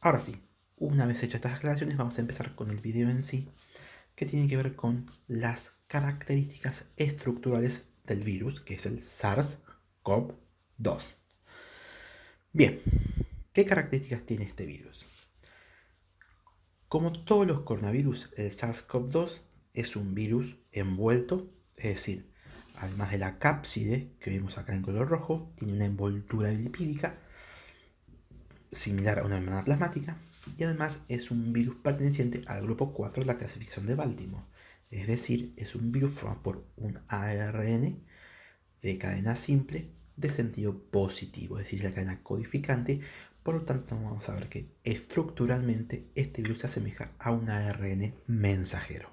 Ahora sí, una vez hechas estas aclaraciones, vamos a empezar con el video en sí, que tiene que ver con las características estructurales del virus, que es el SARS-CoV-2. Bien, ¿qué características tiene este virus? Como todos los coronavirus, el SARS-CoV-2 es un virus envuelto, es decir, además de la cápside que vemos acá en color rojo, tiene una envoltura lipídica similar a una membrana plasmática, y además es un virus perteneciente al grupo 4 de la clasificación de Baltimore. Es decir, es un virus formado por un ARN de cadena simple de sentido positivo, es decir, la cadena codificante. Por lo tanto, vamos a ver que estructuralmente este virus se asemeja a un ARN mensajero.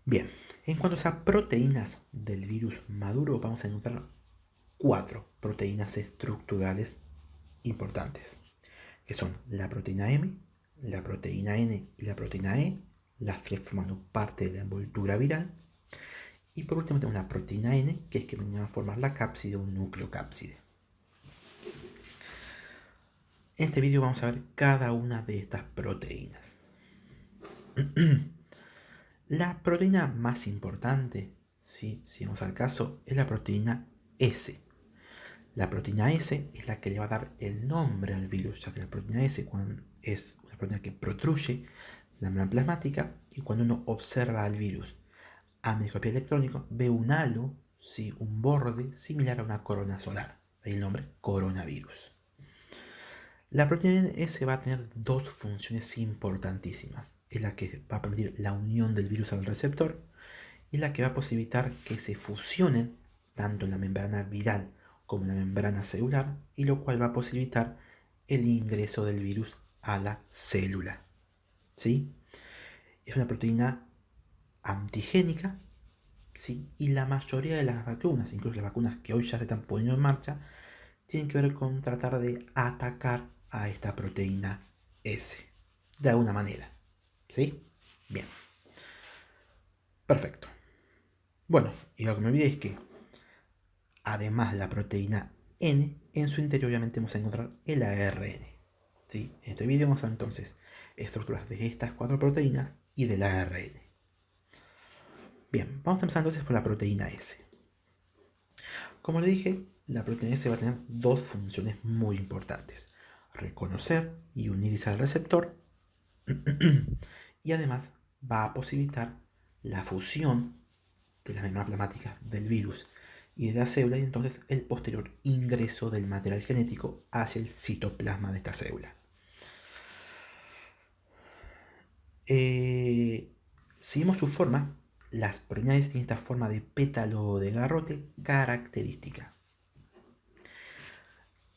Bien, en cuanto a proteínas del virus maduro, vamos a encontrar 4 proteínas estructurales importantes, que son la proteína M, la proteína N y la proteína E, las tres formando parte de la envoltura viral. Y por último tenemos la proteína N, que es que viene a formar la cápside o un nucleocápside. En este vídeo vamos a ver cada una de estas proteínas. La proteína más importante, si vamos al caso, es la proteína S. La proteína S es la que le va a dar el nombre al virus, ya que la proteína S es una proteína que protruye la membrana plasmática, y cuando uno observa al virus a microscopía electrónico ve un halo, ¿sí? Un borde similar a una corona solar, de ahí el nombre coronavirus. La proteína S va a tener dos funciones importantísimas. Es la que va a permitir la unión del virus al receptor y la que va a posibilitar que se fusionen tanto en la membrana viral como en la membrana celular, y lo cual va a posibilitar el ingreso del virus a la célula. ¿Sí? Es una proteína antigénica, ¿sí? Y la mayoría de las vacunas, incluso las vacunas que hoy ya se están poniendo en marcha, tienen que ver con tratar de atacar a esta proteína S, de alguna manera. ¿Sí? Bien. Perfecto. Bueno, y lo que me olvidé es que, además de la proteína N, en su interior obviamente vamos a encontrar el ARN. ¿Sí? En este vídeo vamos a ver entonces estructuras de estas 4 proteínas y del ARN. Bien, vamos a empezar entonces por la proteína S. Como le dije, la proteína S va a tener dos funciones muy importantes: reconocer y unirse al receptor, y además va a posibilitar la fusión de las membranas plasmáticas del virus y de la célula, y entonces el posterior ingreso del material genético hacia el citoplasma de esta célula. Si vemos su forma, las proteínas tienen esta forma de pétalo de garrote característica.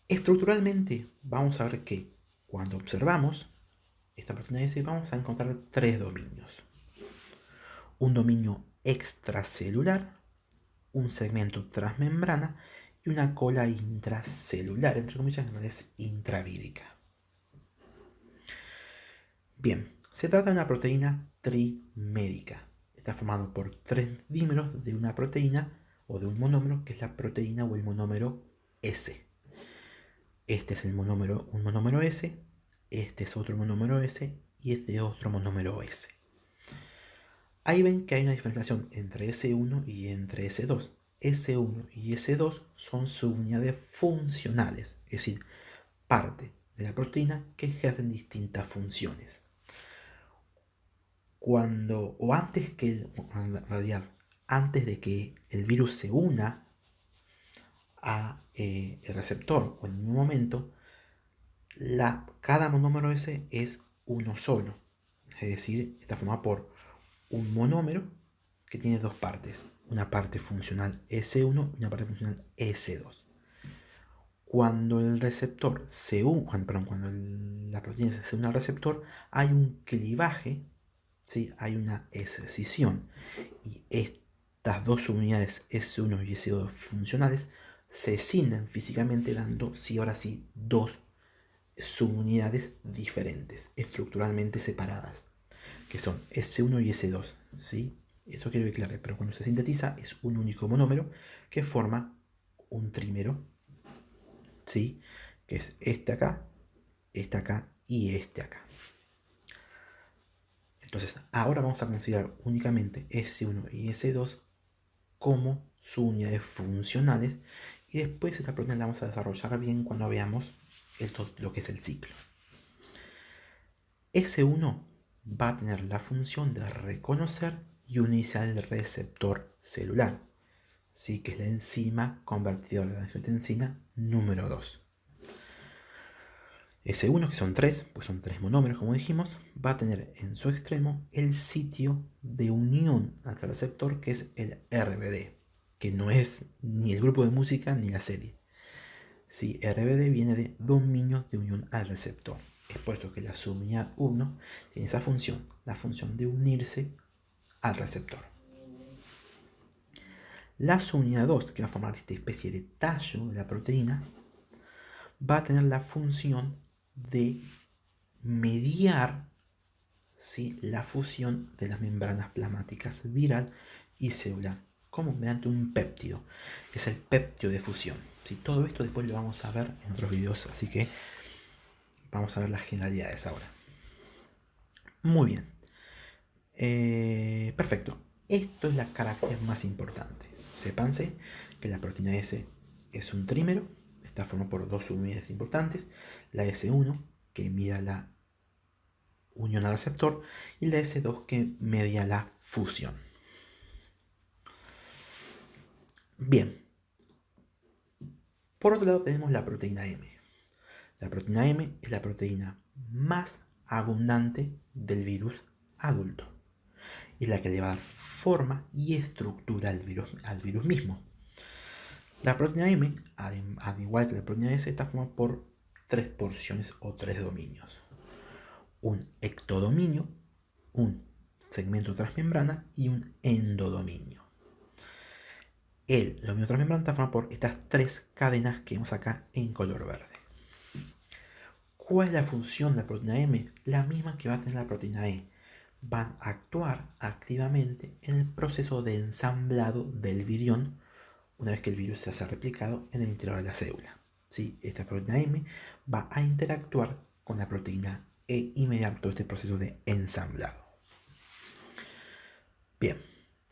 Estructuralmente vamos a ver que cuando observamos esta proteína S vamos a encontrar 3 dominios: un dominio extracelular, un segmento transmembrana y una cola intracelular, entre comillas, es intravírica. Bien, se trata de una proteína trimérica. Está formado por 3 dímeros de una proteína o de un monómero, que es la proteína o el monómero S. Este es un monómero S, este es otro monómero S y este es otro monómero S. Ahí ven que hay una diferenciación entre S1 y entre S2. S1 y S2 son subunidades funcionales, es decir, parte de la proteína que ejercen distintas funciones. Antes de que el virus se una a el receptor, o en un momento, cada monómero S es uno solo, es decir, está formado por un monómero que tiene dos partes, una parte funcional S1 y una parte funcional S2. Cuando el receptor cuando la proteína se une al receptor, hay un clivaje, ¿sí? Hay una escisión, y estas dos unidades S1 y S2 funcionales se escinden físicamente, dando ahora sí dos subunidades diferentes, estructuralmente separadas, que son S1 y S2, ¿sí? Eso quiero que clare, pero cuando se sintetiza es un único monómero que forma un trímero, ¿sí? Que es este acá, este acá y este acá. Entonces, ahora vamos a considerar únicamente S1 y S2 como sus unidades funcionales y después esta propiedad la vamos a desarrollar bien cuando veamos lo que es el ciclo. S1 va a tener la función de reconocer y unirse al receptor celular, ¿sí? Que es la enzima convertida a la angiotensina número 2. S1, que son 3, pues son 3 monómeros como dijimos, va a tener en su extremo el sitio de unión al receptor, que es el RBD, que no es ni el grupo de música ni la serie. Sí, RBD viene de dominio de unión al receptor. Es por eso que la subunidad 1 tiene esa función, la función de unirse al receptor. La subunidad 2, que va a formar esta especie de tallo de la proteína, va a tener la función de mediar, ¿sí?, la fusión de las membranas plasmáticas viral y celular, como mediante un péptido, que es el péptido de fusión. ¿Sí? Todo esto después lo vamos a ver en otros videos, así que vamos a ver las generalidades ahora. Muy bien. Perfecto. Esto es la característica más importante. Sépanse que la proteína S es un trímero, está formado por dos unidades importantes, la S1 que mide la unión al receptor y la S2 que media la fusión. Bien. Por otro lado tenemos la proteína M. La proteína M es la proteína más abundante del virus adulto. Es la que le va a dar forma y estructura al virus mismo. La proteína M, al igual que la proteína S, está formada por 3 porciones o 3 dominios. Un ectodominio, un segmento transmembrana y un endodominio. El dominio transmembrana está formado por estas 3 cadenas que vemos acá en color verde. ¿Cuál es la función de la proteína M? La misma que va a tener la proteína E. Van a actuar activamente en el proceso de ensamblado del virión una vez que el virus se haya replicado en el interior de la célula. ¿Sí? Esta proteína M va a interactuar con la proteína E y mediar todo este proceso de ensamblado. Bien,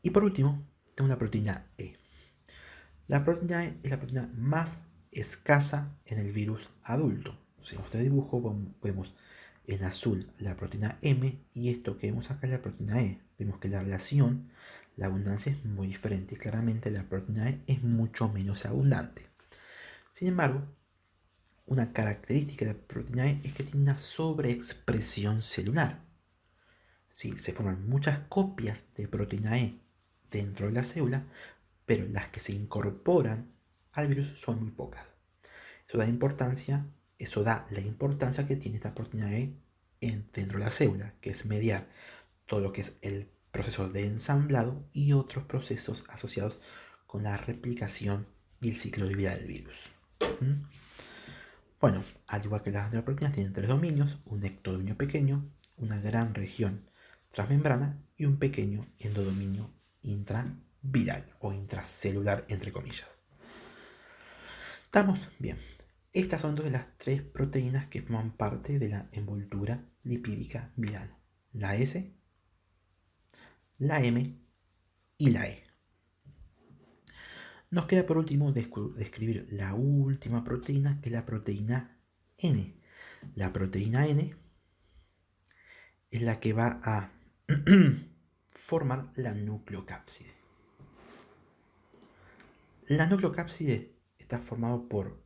y por último, tengo la proteína E. La proteína E es la proteína más escasa en el virus adulto. Si este dibujo vemos en azul la proteína M y esto que vemos acá es la proteína E. Vemos que la relación, la abundancia es muy diferente y claramente la proteína E es mucho menos abundante. Sin embargo, una característica de la proteína E es que tiene una sobreexpresión celular. Sí, se forman muchas copias de proteína E dentro de la célula, pero las que se incorporan al virus son muy pocas. Eso da la importancia que tiene esta proteína E dentro de la célula, que es mediar todo lo que es el proceso de ensamblado y otros procesos asociados con la replicación y el ciclo de vida del virus. Bueno, al igual que las otras proteínas, tienen 3 dominios: un ectodominio pequeño, una gran región transmembrana y un pequeño endodominio intraviral o intracelular, entre comillas. ¿Estamos? Bien. Estas son entonces las 3 proteínas que forman parte de la envoltura lipídica viral: la S, la M y la E. Nos queda por último describir la última proteína, que es la proteína N. La proteína N es la que va a formar la nucleocápside. La nucleocápside está formada por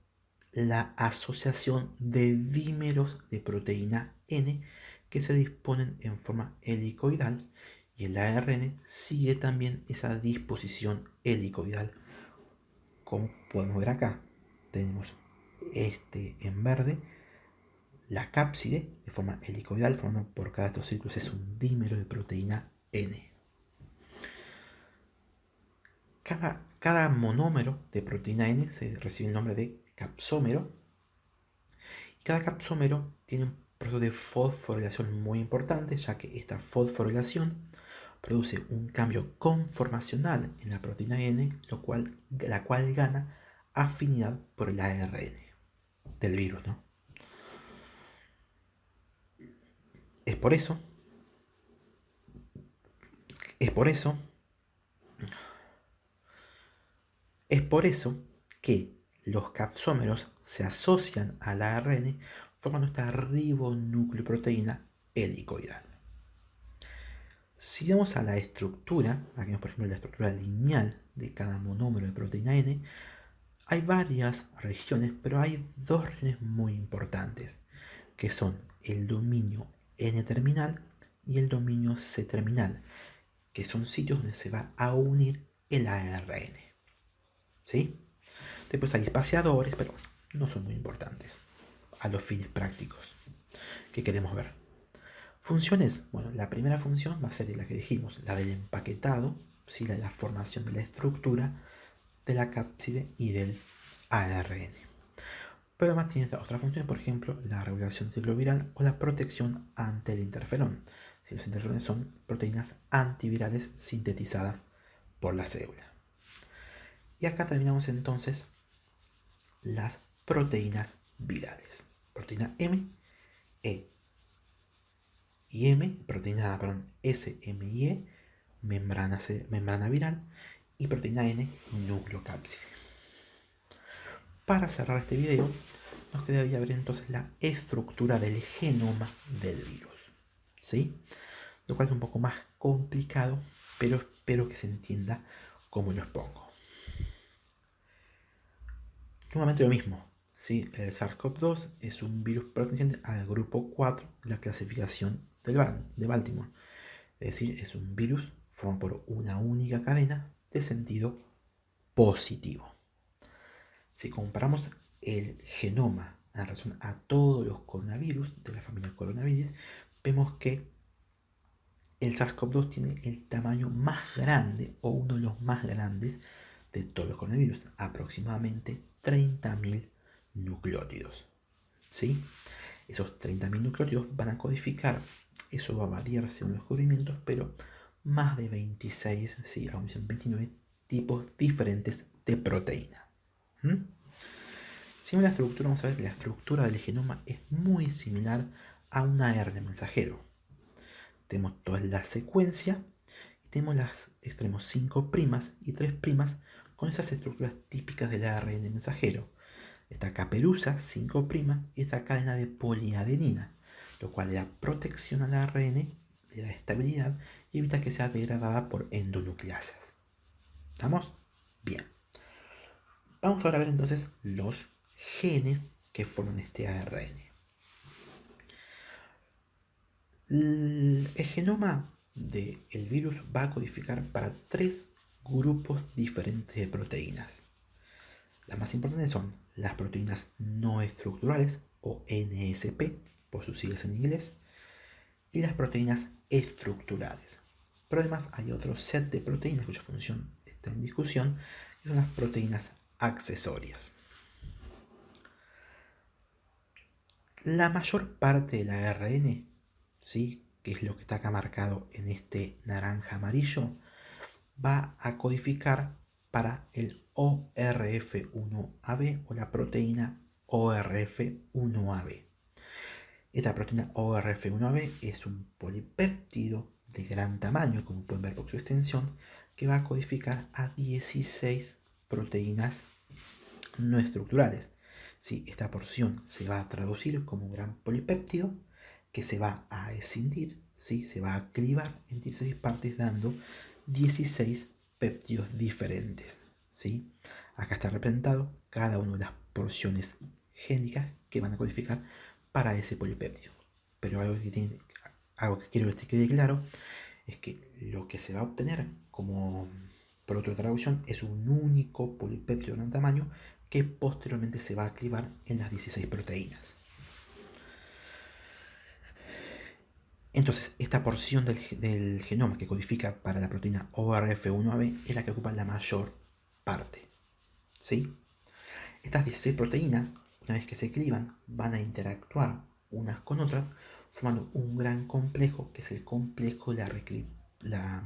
la asociación de dímeros de proteína N que se disponen en forma helicoidal, y el ARN sigue también esa disposición helicoidal. Como podemos ver acá, tenemos en verde la cápside de forma helicoidal, formando por cada de estos círculos es un dímero de proteína N. Cada monómero de proteína N se recibe el nombre de capsómero, y cada capsómero tiene un proceso de fosforilación muy importante, ya que esta fosforilación produce un cambio conformacional en la proteína N, la cual gana afinidad por el ARN del virus, ¿no? por eso, es por eso, es por eso que los capsómeros se asocian al ARN formando esta ribonucleoproteína helicoidal. Si vamos a la estructura, aquí vemos por ejemplo la estructura lineal de cada monómero de proteína N, hay varias regiones, pero hay dos regiones muy importantes, que son el dominio N-terminal y el dominio C-terminal, que son sitios donde se va a unir el ARN. ¿Sí? Después hay espaciadores, pero no son muy importantes a los fines prácticos que queremos ver. Funciones, bueno, la primera función va a ser la que dijimos, la del empaquetado, ¿sí? La formación de la estructura de la cápside y del ARN. Pero además tiene otras funciones, por ejemplo, la regulación cicloviral o la protección ante el interferón. Si los interferones son proteínas antivirales sintetizadas por la célula. Y acá terminamos entonces las proteínas virales. Proteína M, E y M, proteína, S, M y E, membrana viral, y proteína N, nucleocápside. Para cerrar este video, nos quedaría ver entonces la estructura del genoma del virus, ¿sí? Lo cual es un poco más complicado, pero espero que se entienda cómo lo expongo. Nuevamente lo mismo, ¿sí? El SARS-CoV-2 es un virus perteneciente al grupo 4 de la clasificación de Baltimore. Es decir, es un virus formado por una única cadena de sentido positivo. Si comparamos el genoma en relación a todos los coronavirus de la familia coronavirus, vemos que el SARS-CoV-2 tiene el tamaño más grande o uno de los más grandes de todos los coronavirus, aproximadamente 30.000 nucleótidos. ¿Sí? Esos 30.000 nucleótidos van a codificar, eso va a variar según los descubrimientos, pero más de 26, ¿sí? Aún son 29 tipos diferentes de proteína. Si vemos la estructura, vamos a ver que la estructura del genoma es muy similar a un ARN mensajero. Tenemos toda la secuencia y tenemos 5' y 3' con esas estructuras típicas del ARN mensajero. Esta caperuza 5' y esta cadena de poliadenina, lo cual le da protección al ARN, le da estabilidad y evita que sea degradada por endonucleasas. ¿Estamos? Bien. Vamos ahora a ver entonces los genes que forman este ARN. El genoma del virus va a codificar para 3 grupos diferentes de proteínas. Las más importantes son las proteínas no estructurales o NSP, por sus siglas en inglés, y las proteínas estructurales. Pero además hay otro set de proteínas cuya función está en discusión, que son las proteínas accesorias. La mayor parte del ARN, ¿sí? Que es lo que está acá marcado en este naranja amarillo, va a codificar para el ORF1AB o la proteína ORF1AB. Esta proteína ORF1AB es un polipéptido de gran tamaño, como pueden ver por su extensión, que va a codificar a 16 proteínas no estructurales. Sí, esta porción se va a traducir como un gran polipéptido que se va a escindir, ¿sí? Se va a clivar en 16 partes dando 16 péptidos diferentes, ¿sí? Acá está representado cada una de las porciones génicas que van a codificar para ese polipéptido. Pero algo que quiero que quede claro es que lo que se va a obtener como producto de traducción es un único polipéptido de gran tamaño que posteriormente se va a clivar en las 16 proteínas. Entonces, esta porción del genoma que codifica para la proteína ORF1AB es la que ocupa la mayor parte. ¿Sí? Estas 16 proteínas, una vez que se clivan, van a interactuar unas con otras, formando un gran complejo, que es el complejo de la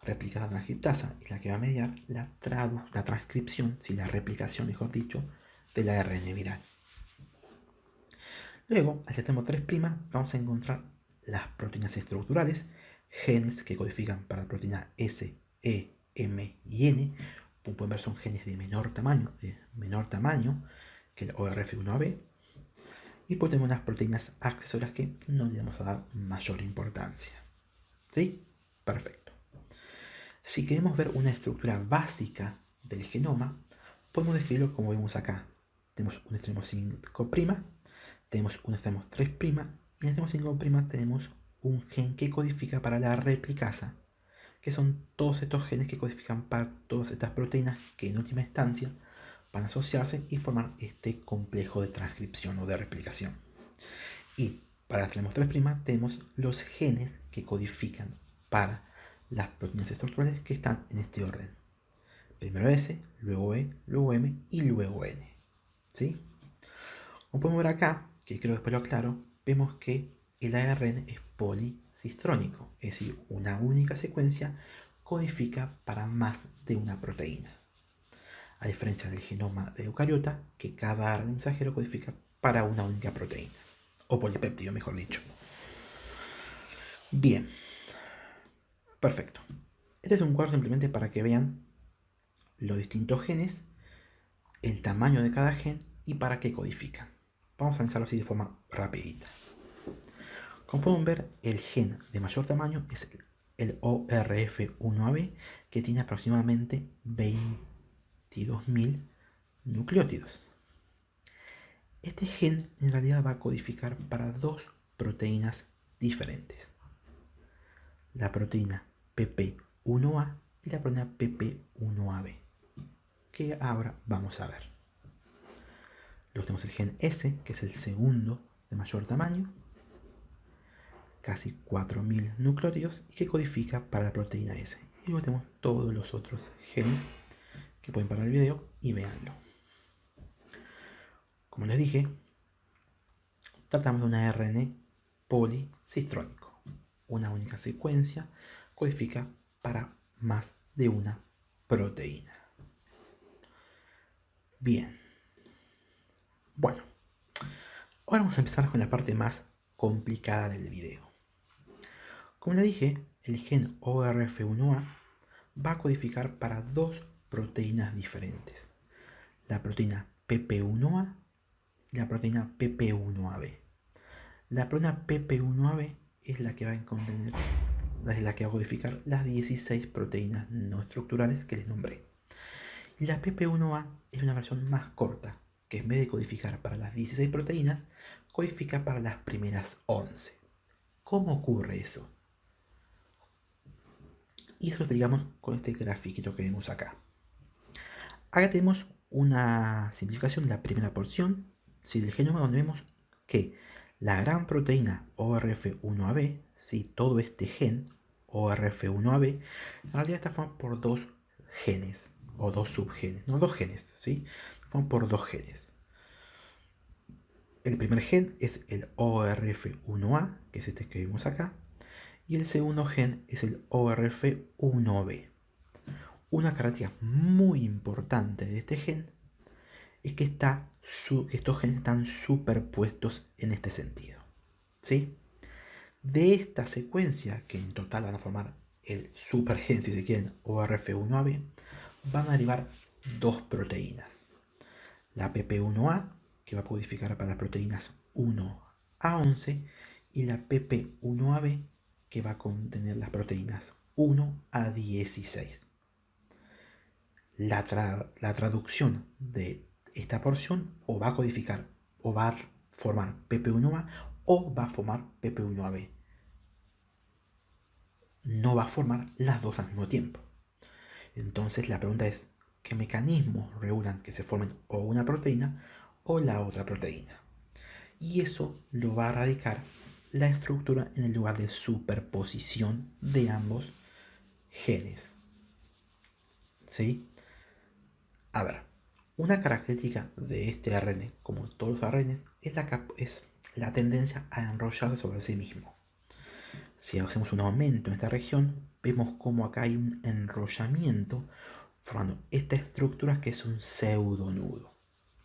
replicada transcriptasa, y la que va a mediar la transcripción, la replicación, mejor dicho, del ARN viral. Luego, al extremo 3', vamos a encontrar las proteínas estructurales, genes que codifican para la proteína S, E, M y N. Como pueden ver, son genes de menor tamaño que el ORF1AB. Y pues tenemos las proteínas accesorias que no le vamos a dar mayor importancia. ¿Sí? Perfecto. Si queremos ver una estructura básica del genoma, podemos describirlo como vemos acá. Tenemos un extremo 5', tenemos un extremo 3', y en el extremo 5' tenemos un gen que codifica para la replicasa, que son todos estos genes que codifican para todas estas proteínas que en última instancia van a asociarse y formar este complejo de transcripción o de replicación. Y para el extremo 3' tenemos los genes que codifican para las proteínas estructurales que están en este orden. Primero S, luego E, luego M y luego N. ¿Sí? Como podemos ver acá, que creo que después lo aclaro, vemos que el ARN es policistrónico, es decir, una única secuencia codifica para más de una proteína. A diferencia del genoma de eucariota, que cada ARN mensajero codifica para una única proteína, o polipéptido, mejor dicho. Bien, perfecto. Este es un cuadro simplemente para que vean los distintos genes, el tamaño de cada gen y para qué codifican. Vamos a analizarlo así de forma rapidita. Como pueden ver, el gen de mayor tamaño es el ORF1AB, que tiene aproximadamente 22.000 nucleótidos. Este gen en realidad va a codificar para dos proteínas diferentes. La proteína PP1A y la proteína PP1AB, que ahora vamos a ver. Luego tenemos el gen S, que es el segundo de mayor tamaño, casi 4.000 nucleótidos, y que codifica para la proteína S. Y luego tenemos todos los otros genes que pueden parar el video y veanlo. Como les dije, tratamos de un ARN policistrónico. Una única secuencia codifica para más de una proteína. Bien. Bueno, ahora vamos a empezar con la parte más complicada del video. Como les dije, el gen ORF1A va a codificar para dos proteínas diferentes. La proteína PP1A y la proteína PP1AB. La proteína PP1AB es la que va a contener, es la que va a codificar las 16 proteínas no estructurales que les nombré. Y la PP1A es una versión más corta, que en vez de codificar para las 16 proteínas, codifica para las primeras 11. ¿Cómo ocurre eso? Y eso lo explicamos con este grafiquito que vemos acá. Acá tenemos una simplificación de la primera porción, ¿sí?, del genoma, donde vemos que la gran proteína ORF1AB, ¿sí?, todo este gen ORF1AB, en realidad está formado por dos genes, o dos subgenes, no dos genes, ¿sí?, forman por dos genes. El primer gen es el ORF1A, que es este que vemos acá, y el segundo gen es el ORF1B. Una característica muy importante de este gen es que estos genes están superpuestos en este sentido, ¿sí? De esta secuencia, que en total van a formar el supergen, si se quieren, ORF1AB, van a derivar dos proteínas. La PP1A, que va a codificar para las proteínas 1 a 11, y la PP1AB, que va a contener las proteínas 1 a 16. La traducción de esta porción o va a codificar o va a formar PP1A o va a formar PP1AB. No va a formar las dos al mismo tiempo. Entonces la pregunta es, ¿qué mecanismos regulan que se formen o una proteína o la otra proteína? Y eso lo va a radicar la estructura en el lugar de superposición de ambos genes. ¿Sí? A ver, una característica de este ARN, como todos los ARN, es la tendencia a enrollarse sobre sí mismo. Si hacemos un aumento en esta región, vemos como acá hay un enrollamiento formando esta estructura que es un pseudonudo.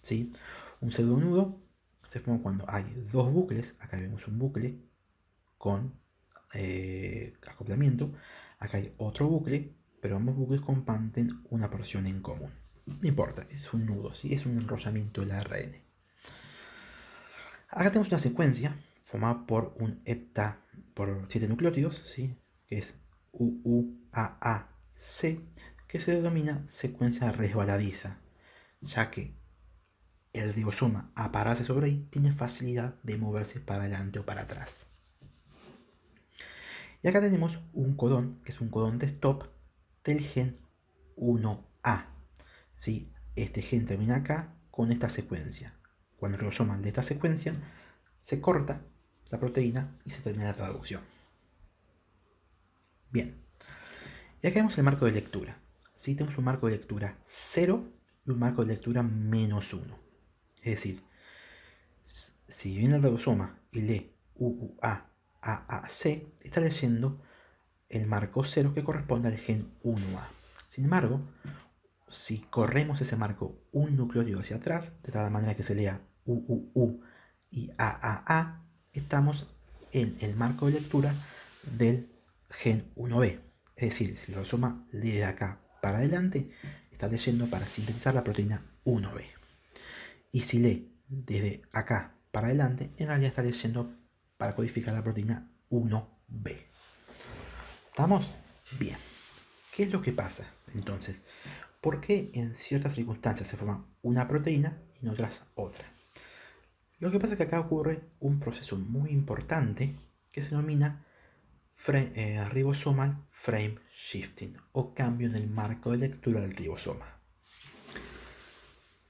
¿Sí? Un pseudonudo se forma cuando hay dos bucles. Acá vemos un bucle con acoplamiento. Acá hay otro bucle, pero ambos bucles comparten una porción en común. No importa, es un nudo, ¿sí? Es un enrollamiento del ARN. Acá tenemos una secuencia formada por un hepta por 7 nucleótidos, ¿sí? Que es UUAAC, que se denomina secuencia resbaladiza, ya que el ribosoma, a pararse sobre ahí, tiene facilidad de moverse para adelante o para atrás. Y acá tenemos un codón, que es un codón de stop del gen 1A. ¿Sí? Este gen termina acá con esta secuencia. Cuando el ribosoma de esta secuencia, se corta la proteína y se termina la traducción. Bien. Y acá vemos el marco de lectura. ¿Sí? Tenemos un marco de lectura 0 y un marco de lectura -1. Es decir, si viene el ribosoma y lee UUA-AAC, está leyendo el marco 0 que corresponde al gen 1A. Sin embargo, si corremos ese marco un nucleótido hacia atrás, de tal manera que se lea UUU y AAA, estamos en el marco de lectura del gen 1B. Es decir, si el ribosoma lee de acá para adelante, está leyendo para sintetizar la proteína 1B. Y si lee desde acá para adelante, en realidad está leyendo para codificar la proteína 1B. ¿Estamos? Bien. ¿Qué es lo que pasa entonces? ¿Por qué en ciertas circunstancias se forma una proteína y en otras otra? Lo que pasa es que acá ocurre un proceso muy importante que se denomina ribosomal frame shifting o cambio en el marco de lectura del ribosoma.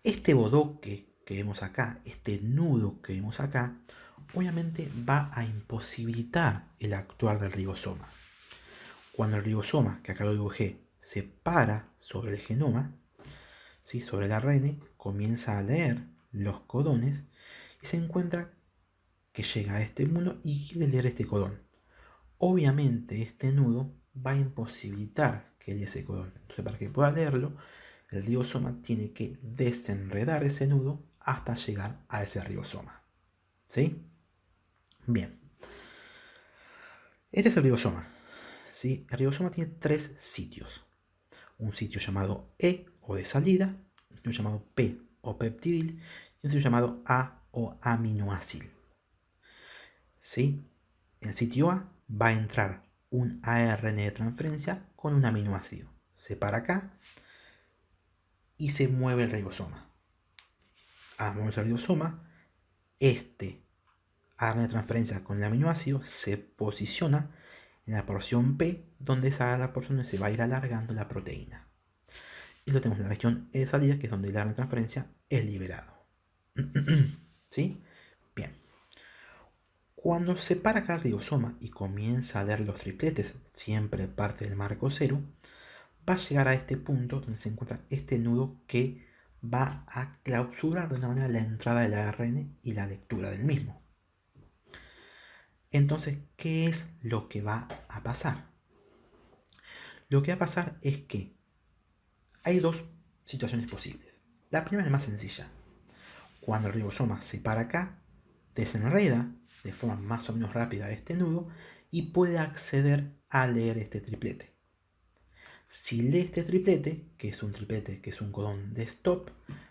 Este bodoque que vemos acá, este nudo que vemos acá, obviamente va a imposibilitar el actuar del ribosoma. Cuando el ribosoma, que acá lo dibujé, se para sobre el genoma, ¿sí? Sobre el ARN, comienza a leer los codones y se encuentra que llega a este mundo y quiere leer este codón. Obviamente este nudo va a imposibilitar que lea ese codón. Entonces, para que pueda leerlo, el ribosoma tiene que desenredar ese nudo hasta llegar a ese ribosoma. ¿Sí? Bien. Este es el ribosoma. ¿Sí? El ribosoma tiene 3 sitios. Un sitio llamado E o de salida, un sitio llamado P o peptidil y un sitio llamado A o aminoácil. ¿Sí? En el sitio A va a entrar un ARN de transferencia con un aminoácido. Se para acá y se mueve el ribosoma. Al moverse el ribosoma, este ARN de transferencia con el aminoácido se posiciona en la porción P, donde esa es la porción donde se va a ir alargando la proteína. Y lo tenemos en la región E de salida, que es donde el ARN de transferencia es liberado. ¿Sí? Bien. Cuando se para acá el ribosoma y comienza a leer los tripletes, siempre parte del marco 0, va a llegar a este punto donde se encuentra este nudo que va a clausurar de una manera la entrada del ARN y la lectura del mismo. Entonces, ¿qué es lo que va a pasar? Lo que va a pasar es que hay 2 situaciones posibles. La primera es más sencilla. Cuando el ribosoma se para acá, desenreda de forma más o menos rápida este nudo y puede acceder a leer este triplete. Si lee este triplete, que es un triplete que es un codón de stop,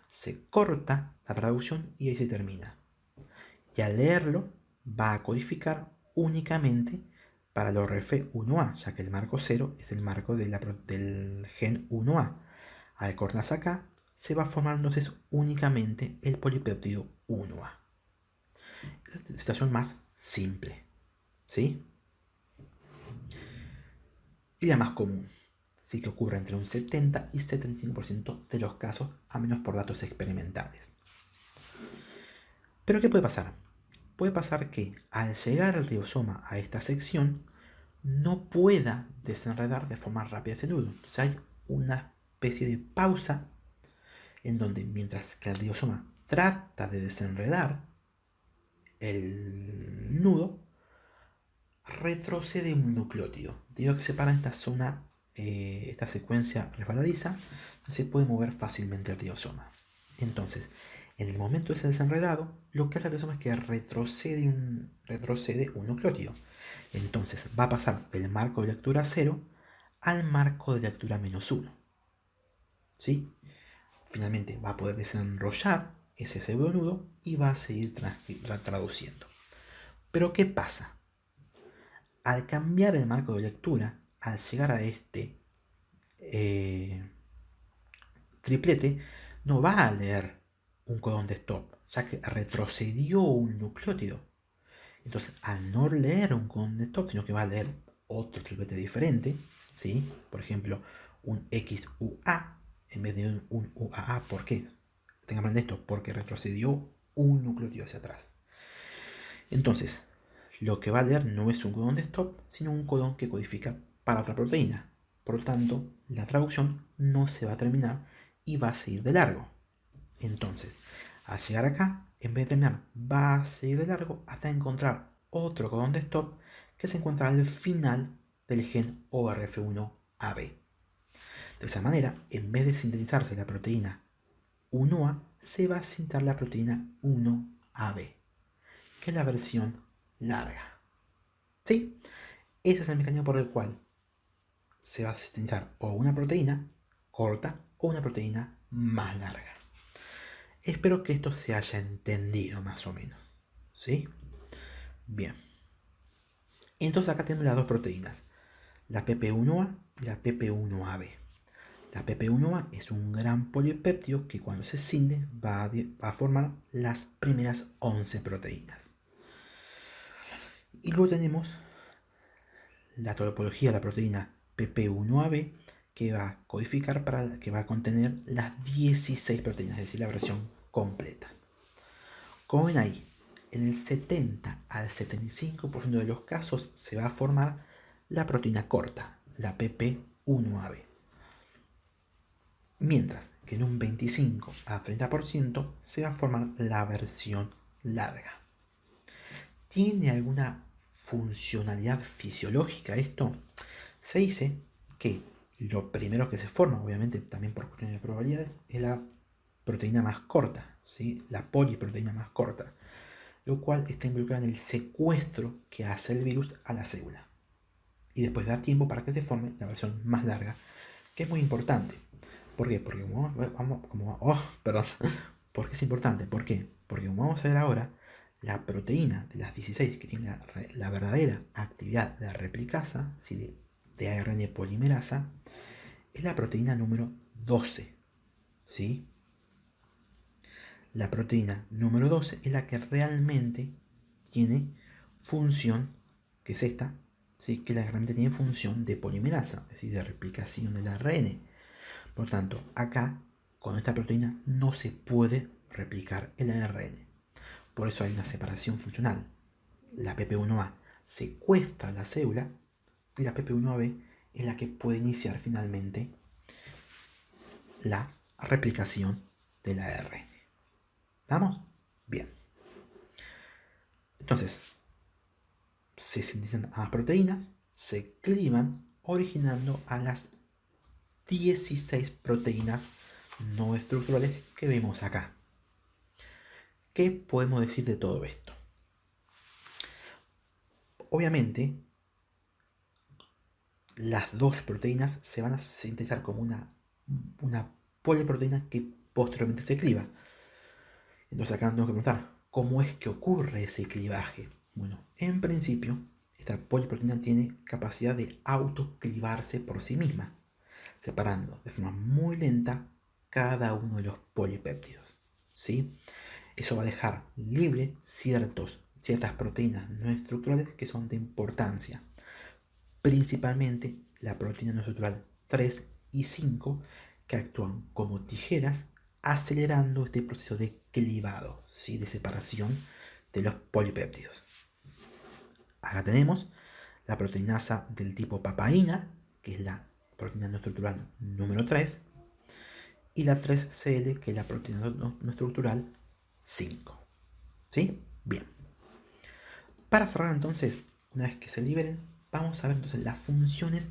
se corta la traducción y ahí se termina. Y al leerlo va a codificar únicamente para el ORF1A, ya que el marco 0 es el marco del gen 1A. Al cortarse acá, se va a formar entonces únicamente el polipéptido 1A. Es la situación más simple, ¿sí? Y la más común, sí, que ocurre entre un 70 y 75% de los casos, a menos por datos experimentales. Pero ¿qué puede pasar? Puede pasar que al llegar el ribosoma a esta sección, no pueda desenredar de forma rápida ese nudo. Entonces hay una especie de pausa en donde mientras que el ribosoma trata de desenredar el nudo, retrocede un nucleótido. Debido a que se para esta zona, esta secuencia resbaladiza, se puede mover fácilmente el ribosoma. Entonces, En el momento de ese desenredado, lo que hace el ribosoma es que retrocede un nucleótido. Entonces va a pasar del marco de lectura 0 al marco de lectura -1. ¿Sí? Finalmente va a poder desenrollar ese pseudonudo y va a seguir traduciendo. Pero ¿qué pasa? Al cambiar el marco de lectura, al llegar a este triplete, no va a leer un codón de stop, ya que retrocedió un nucleótido. Entonces, al no leer un codón de stop, sino que va a leer otro triplete diferente, ¿sí? Por ejemplo, un XUA en vez de un UAA. ¿Por qué? Tengan en mente esto, porque retrocedió un nucleótido hacia atrás. Entonces, lo que va a leer no es un codón de stop, sino un codón que codifica para otra proteína. Por lo tanto, la traducción no se va a terminar y va a seguir de largo. Entonces, al llegar acá, en vez de terminar, va a seguir de largo hasta encontrar otro codón de stop que se encuentra al final del gen ORF1AB. De esa manera, en vez de sintetizarse la proteína 1A, se va a sintetizar la proteína 1AB, que es la versión larga. ¿Sí? Ese es el mecanismo por el cual se va a sintetizar o una proteína corta o una proteína más larga. Espero que esto se haya entendido más o menos. ¿Sí? Bien. Entonces acá tenemos las dos proteínas, la PP1A y la PP1AB. La PP1A es un gran polipéptido que cuando se cinde va a formar las primeras 11 proteínas. Y luego tenemos la topología de la proteína PP1AB que va a codificar que va a contener las 16 proteínas, es decir, la versión completa. Como ven ahí, en el 70 al 75% de los casos se va a formar la proteína corta, la PP1AB. Mientras que en un 25 a 30% se va a formar la versión larga. ¿Tiene alguna funcionalidad fisiológica esto? Se dice que lo primero que se forma, obviamente también por cuestiones de probabilidades, es la proteína más corta, ¿sí? La poliproteína más corta, lo cual está involucrado en el secuestro que hace el virus a la célula. Y después da tiempo para que se forme la versión más larga, que es muy importante. ¿Por qué? Porque ¿Por qué es importante? ¿Por qué? Porque como vamos a ver ahora, la proteína de las 16 que tiene la verdadera actividad de replicasa, ¿sí? de ARN polimerasa, es la proteína número 12. ¿Sí? La proteína número 12 es la que realmente tiene función, que es esta, ¿sí? Que la que realmente tiene función de polimerasa, es decir, de replicación del ARN. Por lo tanto, acá, con esta proteína, no se puede replicar el ARN. Por eso hay una separación funcional. La PP1A secuestra la célula y la PP1AB es la que puede iniciar finalmente la replicación del ARN. ¿Estamos? Bien. Entonces, se sintetizan a las proteínas, se clivan, originando a las 16 proteínas no estructurales que vemos acá. ¿Qué podemos decir de todo esto? Obviamente, las dos proteínas se van a sintetizar como una poliproteína que posteriormente se cliva. Entonces acá tengo que preguntar, ¿cómo es que ocurre ese clivaje? Bueno, en principio, esta poliproteína tiene capacidad de autoclivarse por sí misma, separando de forma muy lenta cada uno de los polipéptidos. ¿Sí? Eso va a dejar libre ciertas proteínas no estructurales que son de importancia, principalmente la proteína no estructural 3 y 5, que actúan como tijeras acelerando este proceso de clivado, ¿sí? De separación de los polipéptidos. Acá tenemos la proteinasa del tipo papaína, que es la proteína no estructural número 3, y la 3CL, que es la proteína no estructural 5. ¿Sí? Bien. Para cerrar entonces, una vez que se liberen, vamos a ver entonces las funciones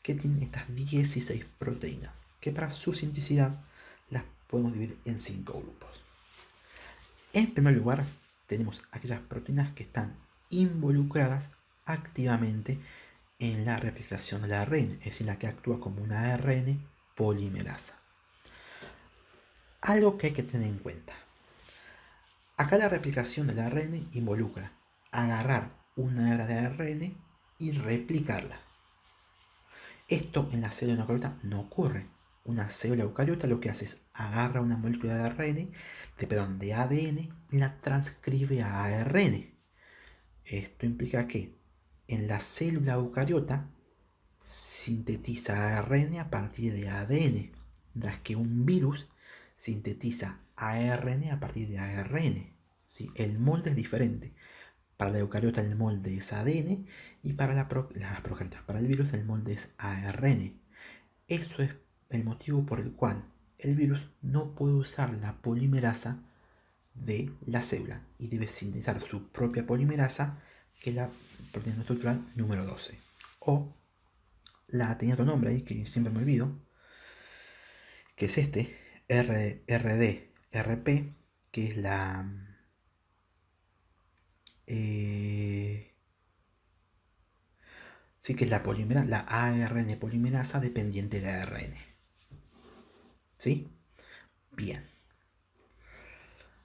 que tienen estas 16 proteínas, que para su sinteticidad las podemos dividir en 5 grupos. En primer lugar, tenemos aquellas proteínas que están involucradas activamente en la replicación del ARN, es decir, la que actúa como una ARN polimerasa. Algo que hay que tener en cuenta. Acá la replicación del ARN involucra agarrar una hebra de ARN y replicarla. Esto en la célula eucariota no ocurre. Una célula eucariota lo que hace es agarra una molécula de ADN y la transcribe a ARN. Esto implica que en la célula eucariota sintetiza ARN a partir de ADN, mientras que un virus sintetiza ARN a partir de ARN. ¿Sí? El molde es diferente. Para la eucariota el molde es ADN y para para el virus el molde es ARN. Eso es el motivo por el cual el virus no puede usar la polimerasa de la célula y debe sintetizar su propia polimerasa, que es la proteína estructural número 12. O tenía otro nombre ahí que siempre me olvido, que es este, RDRP, que es la sí, que es la ARN polimerasa dependiente de ARN. ¿Sí? Bien.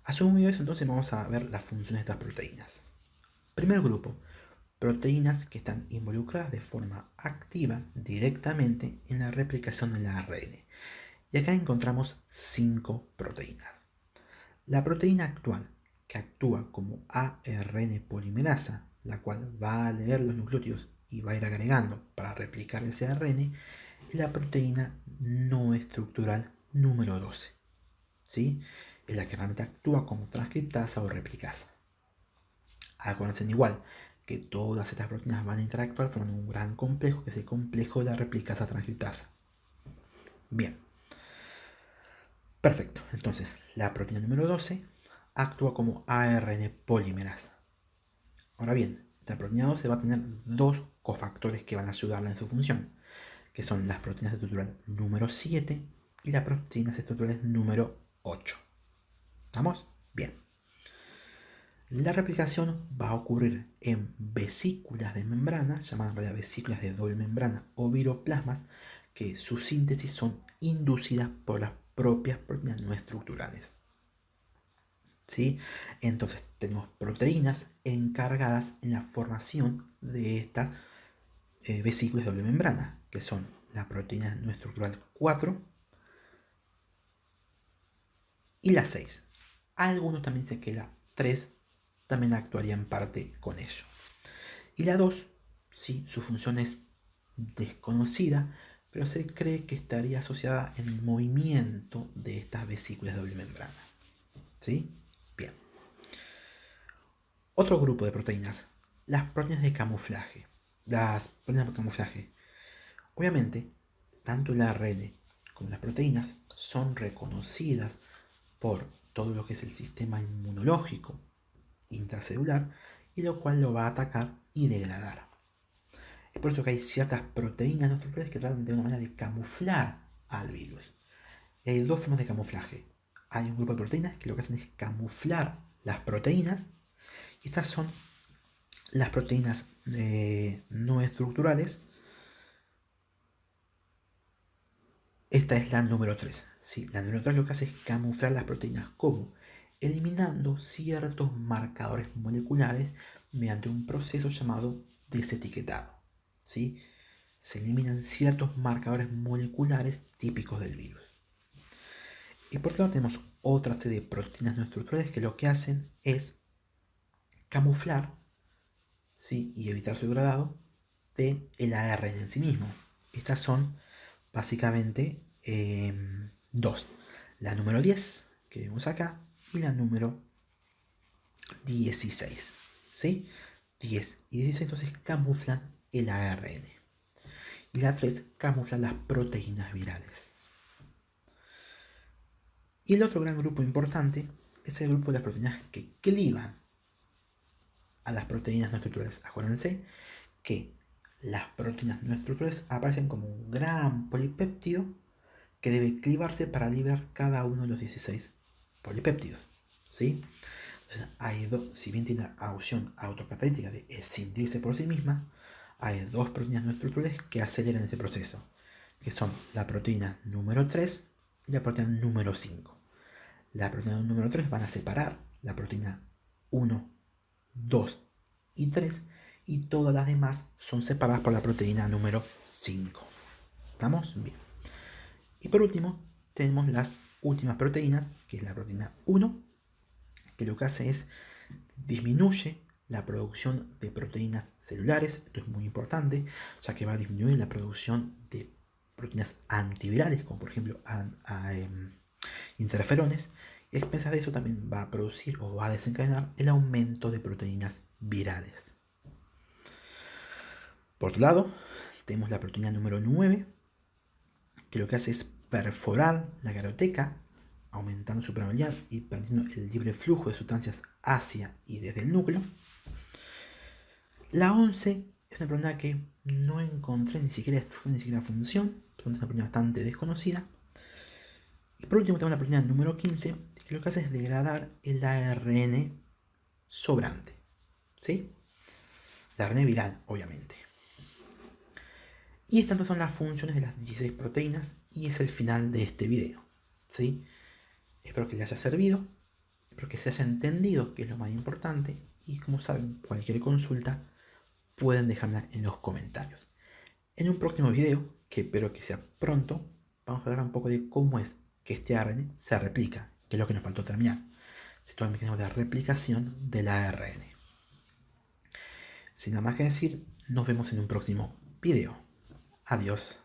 Asumido eso, entonces vamos a ver las funciones de estas proteínas. Primer grupo, proteínas que están involucradas de forma activa directamente en la replicación del ARN. Y acá encontramos 5 proteínas. La proteína actual, que actúa como ARN polimerasa, la cual va a leer los nucleótidos y va a ir agregando para replicar ese ARN, es la proteína no estructural número 12. ¿Sí? Es la que realmente actúa como transcriptasa o replicasa. Acuérdense igual que todas estas proteínas van a interactuar formando un gran complejo, que es el complejo de la replicasa transcriptasa. Bien. Perfecto. Entonces, la proteína número 12 actúa como ARN polimerasa. Ahora bien, la proteína 12 va a tener dos cofactores que van a ayudarla en su función, que son las proteínas estructurales número 7 y las proteínas estructurales número 8. ¿Estamos? Bien. La replicación va a ocurrir en vesículas de membrana, llamadas en realidad vesículas de doble membrana o viroplasmas, que su síntesis son inducidas por las propias proteínas no estructurales. ¿Sí? Entonces tenemos proteínas encargadas en la formación de estas vesículas de doble membrana, que son la proteína no estructural 4 y la 6. Algunos también dicen que la 3 también actuaría en parte con ello. Y la 2, sí, su función es desconocida, pero se cree que estaría asociada en el movimiento de estas vesículas de doble membrana. ¿Sí? Bien. Otro grupo de proteínas, las proteínas de camuflaje. Las proteínas de camuflaje. Obviamente, tanto el ARN como las proteínas son reconocidas por todo lo que es el sistema inmunológico intracelular, y lo cual lo va a atacar y degradar. Es por eso que hay ciertas proteínas no estructurales que tratan de una manera de camuflar al virus. Hay dos formas de camuflaje. Hay un grupo de proteínas que lo que hacen es camuflar las proteínas, y estas son las proteínas no estructurales. Esta es la número 3. ¿Sí? La número 3 lo que hace es camuflar las proteínas. ¿Cómo? Eliminando ciertos marcadores moleculares mediante un proceso llamado desetiquetado. ¿Sí? Se eliminan ciertos marcadores moleculares típicos del virus. Y por otro lado tenemos otra serie de proteínas no estructurales que lo que hacen es camuflar, ¿sí? Y evitar su degradado del ARN en sí mismo. Estas son básicamente dos. La número 10, que vemos acá, y la número 16. ¿Sí? 10 y 16 entonces camuflan el ARN. Y la 3 camufla las proteínas virales. Y el otro gran grupo importante es el grupo de las proteínas que clivan a las proteínas no estructurales. Acuérdense que las proteínas no estructurales aparecen como un gran polipéptido que debe clivarse para liberar cada uno de los 16 polipéptidos. ¿Sí? Entonces, si bien tiene la opción autocatalítica de escindirse por sí misma, hay dos proteínas no estructurales que aceleran ese proceso, que son la proteína número 3 y la proteína número 5. La proteína número 3 van a separar la proteína 1, 2 y 3, y todas las demás son separadas por la proteína número 5. ¿Estamos? Bien. Y por último, tenemos las últimas proteínas, que es la proteína 1, que lo que hace es disminuye la producción de proteínas celulares. Esto es muy importante, ya que va a disminuir la producción de proteínas antivirales, como por ejemplo interferones. Y a expensas de eso también va a producir o va a desencadenar el aumento de proteínas virales. Por otro lado, tenemos la proteína número 9, que lo que hace es perforar la caroteca, aumentando su permeabilidad y permitiendo el libre flujo de sustancias hacia y desde el núcleo. La 11 es una proteína que no encontré ni siquiera función, es una proteína bastante desconocida. Y por último tenemos la proteína número 15, que lo que hace es degradar el ARN sobrante, ¿sí? El ARN viral, obviamente. Y estas son las funciones de las 16 proteínas y es el final de este video, ¿sí? Espero que les haya servido, espero que se haya entendido, que es lo más importante, y como saben, cualquier consulta pueden dejarla en los comentarios. En un próximo video, que espero que sea pronto, vamos a hablar un poco de cómo es que este ARN se replica, que es lo que nos faltó terminar. Si todo el mecanismo de replicación del ARN. Sin nada más que decir, nos vemos en un próximo video. Adiós.